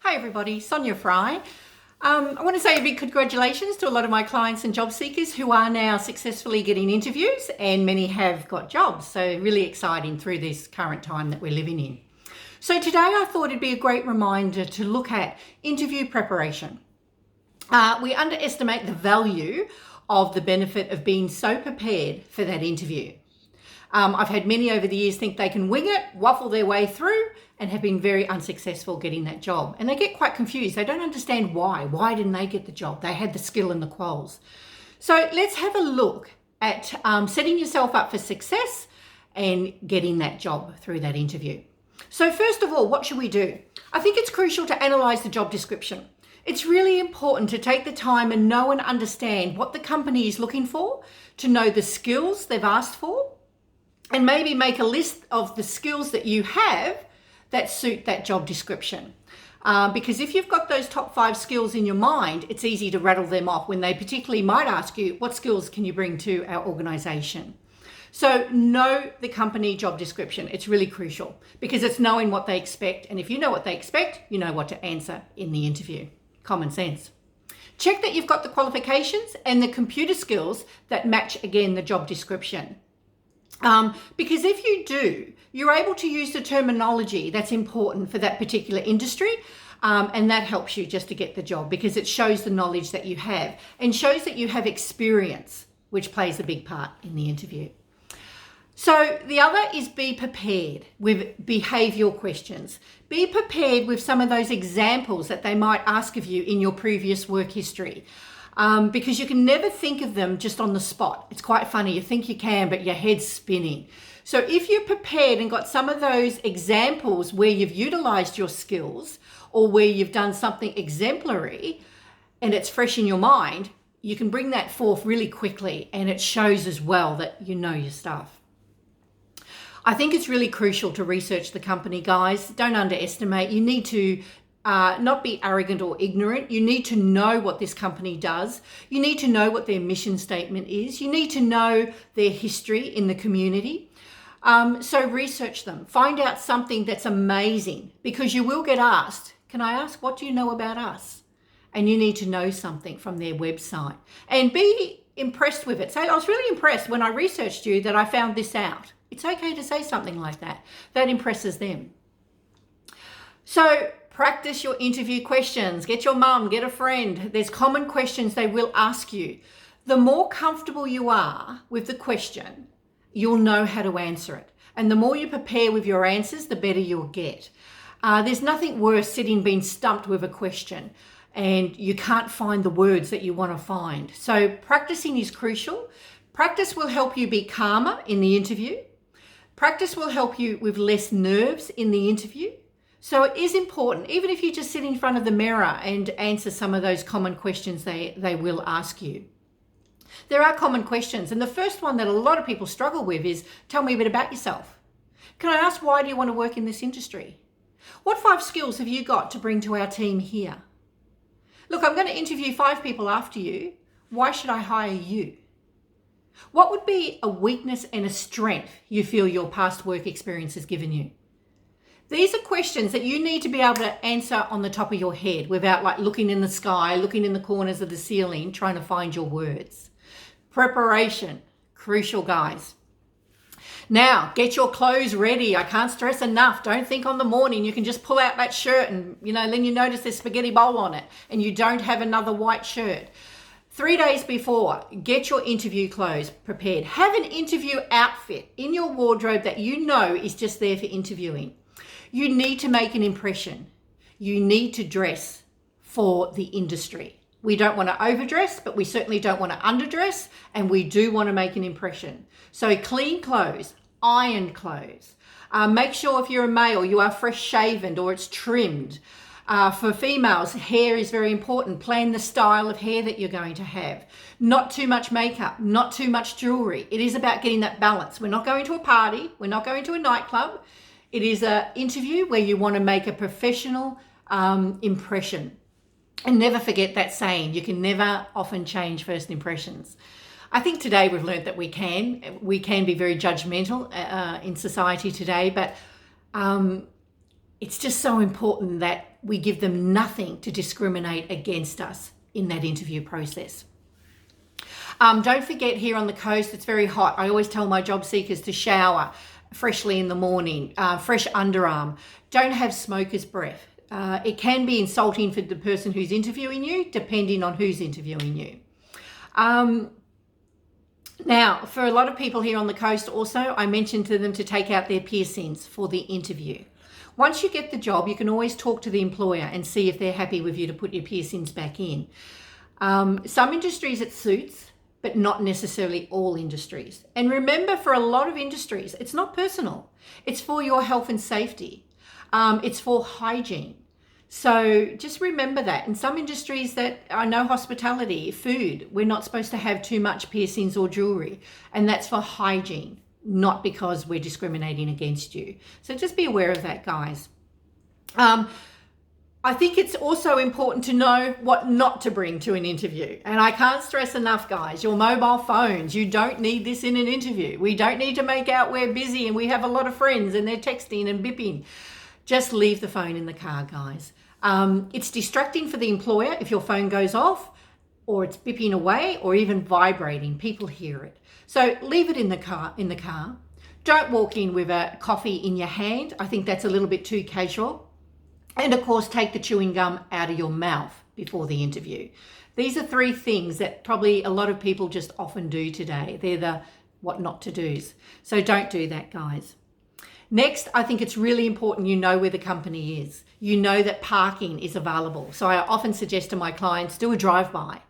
Hi everybody, Sonia Fry. I want to say a big congratulations to a lot of my clients and job seekers who are now successfully getting interviews, and many have got jobs. So really exciting through this current time that we're living in. So today I thought it'd be a great reminder to look at interview preparation. We underestimate the value of the benefit of being so prepared for that interview. I've had many over the years think they can wing it, waffle their way through, and have been very unsuccessful getting that job. And they get quite confused. They don't understand why. Why didn't they get the job? They had the skill and the quals. So let's have a look at setting yourself up for success and getting that job through that interview. So first of all, what should we do? I think it's crucial to analyse the job description. It's really important to take the time and know and understand what the company is looking for, to know the skills they've asked for, and maybe make a list of the skills that you have that suit that job description. Because if you've got those top 5 skills in your mind, it's easy to rattle them off when they particularly might ask you, what skills can you bring to our organisation? So know the company job description. It's really crucial because it's knowing what they expect. And if you know what they expect, you know what to answer in the interview. Common sense. Check that you've got the qualifications and the computer skills that match, again, the job description. Because if you do, you're able to use the terminology that's important for that particular industry, and that helps you just to get the job because it shows the knowledge that you have and shows that you have experience, which plays a big part in the interview. So the other is be prepared with behavioural questions. Be prepared with some of those examples that they might ask of you in your previous work history. Because you can never think of them just on the spot. It's quite funny. You think you can, but your head's spinning. So if you're prepared and got some of those examples where you've utilized your skills or where you've done something exemplary and it's fresh in your mind, you can bring that forth really quickly, and it shows as well that you know your stuff. I think it's really crucial to research the company, guys. Don't underestimate. You need to not be arrogant or ignorant. You need to know what this company does. You need to know what their mission statement is. You need to know their history in the community. So research them. Find out something that's amazing, because you will get asked, can I ask, what do you know about us? And you need to know something from their website and be impressed with it. Say, I was really impressed when I researched you that I found this out. It's okay to say something like that. That impresses them. So practice your interview questions. Get your mum, get a friend. There's common questions they will ask you. The more comfortable you are with the question, you'll know how to answer it. And the more you prepare with your answers, the better you'll get. There's nothing worse sitting being stumped with a question and you can't find the words that you want to find. So practicing is crucial. Practice will help you be calmer in the interview. Practice will help you with less nerves in the interview. So it is important, even if you just sit in front of the mirror and answer some of those common questions they will ask you. There are common questions, and the first one that a lot of people struggle with is, tell me a bit about yourself. Can I ask, why do you want to work in this industry? What 5 skills have you got to bring to our team here? Look, I'm going to interview 5 people after you. Why should I hire you? What would be a weakness and a strength you feel your past work experience has given you? These are questions that you need to be able to answer on the top of your head without like looking in the sky, looking in the corners of the ceiling, trying to find your words. Preparation, crucial, guys. Now, get your clothes ready. I can't stress enough. Don't think on the morning you can just pull out that shirt and, then you notice there's spaghetti bowl on it and you don't have another white shirt. 3 days before, get your interview clothes prepared. Have an interview outfit in your wardrobe that you know is just there for interviewing. You need to make an impression. You need to dress for the industry. We don't want to overdress, but we certainly don't want to underdress, and we do want to make an impression. So clean clothes, ironed clothes. Make sure if you're a male, you are fresh shaven or it's trimmed. For females, hair is very important. Plan the style of hair that you're going to have. Not too much makeup, not too much jewelry. It is about getting that balance. We're not going to a party. We're not going to a nightclub. It is an interview where you want to make a professional impression. And never forget that saying, you can never often change first impressions. I think today we've learned that we can be very judgmental in society today, but it's just so important that we give them nothing to discriminate against us in that interview process. Don't forget, here on the coast, it's very hot. I always tell my job seekers to shower freshly in the morning, fresh underarm. Don't have smoker's breath. It can be insulting for the person who's interviewing you, depending on who's interviewing you. Now, for a lot of people here on the coast also, I mentioned to them to take out their piercings for the interview. Once you get the job, you can always talk to the employer and see if they're happy with you to put your piercings back in. Some industries it suits, but not necessarily all industries. And remember, for a lot of industries, it's not personal. It's for your health and safety. It's for hygiene. So just remember that. In some industries that I know, hospitality, food, we're not supposed to have too much piercings or jewelry. And that's for hygiene, not because we're discriminating against you. So just be aware of that, guys. I think it's also important to know what not to bring to an interview. And I can't stress enough, guys, your mobile phones, you don't need this in an interview. We don't need to make out we're busy and we have a lot of friends and they're texting and bipping. Just leave the phone in the car, guys. It's distracting for the employer if your phone goes off or it's bipping away or even vibrating. People hear it. So leave it in the car. Don't walk in with a coffee in your hand. I think that's a little bit too casual. And of course, take the chewing gum out of your mouth before the interview. These are 3 things that probably a lot of people just often do today. They're the what not to do's. So don't do that, guys. Next, I think it's really important you know where the company is. You know that parking is available. So I often suggest to my clients, do a drive-by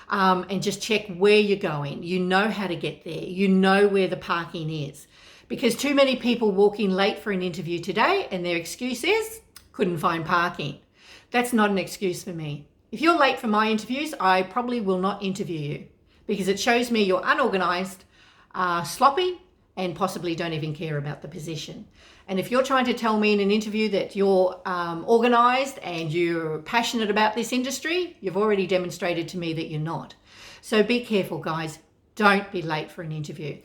and just check where you're going. You know how to get there. You know where the parking is. Because too many people walk in late for an interview today and their excuse is, couldn't find parking. That's not an excuse for me. If you're late for my interviews, I probably will not interview you because it shows me you're unorganized, sloppy, and possibly don't even care about the position. And if you're trying to tell me in an interview that you're organized and you're passionate about this industry, you've already demonstrated to me that you're not. So be careful, guys. Don't be late for an interview.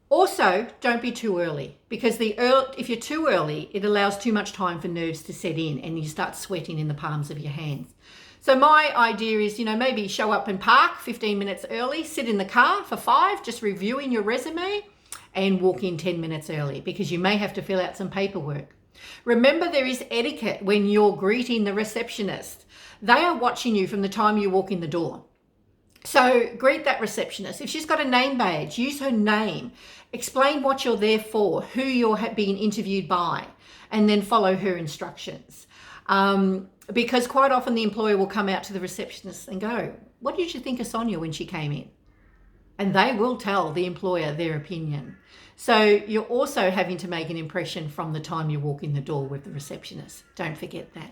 Also, don't be too early because if you're too early, it allows too much time for nerves to set in and you start sweating in the palms of your hands. So my idea is, maybe show up and park 15 minutes early, sit in the car for 5, just reviewing your resume, and walk in 10 minutes early because you may have to fill out some paperwork. Remember, there is etiquette when you're greeting the receptionist. They are watching you from the time you walk in the door. So greet that receptionist. If she's got a name badge, use her name. Explain what you're there for, who you're being interviewed by, and then follow her instructions. Because quite often the employer will come out to the receptionist and go, what did you think of Sonia when she came in? And they will tell the employer their opinion. So you're also having to make an impression from the time you walk in the door with the receptionist. Don't forget that.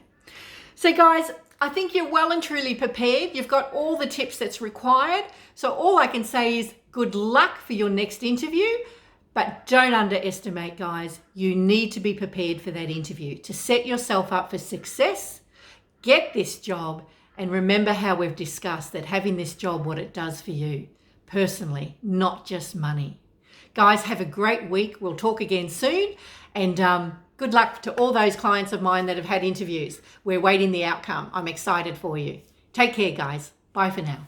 So guys, I think you're well and truly prepared. You've got all the tips that's required. So all I can say is good luck for your next interview, but don't underestimate, guys. You need to be prepared for that interview to set yourself up for success, get this job, and remember how we've discussed that having this job, what it does for you personally, not just money. Guys, have a great week. We'll talk again soon. And good luck to all those clients of mine that have had interviews. We're waiting the outcome. I'm excited for you. Take care, guys. Bye for now.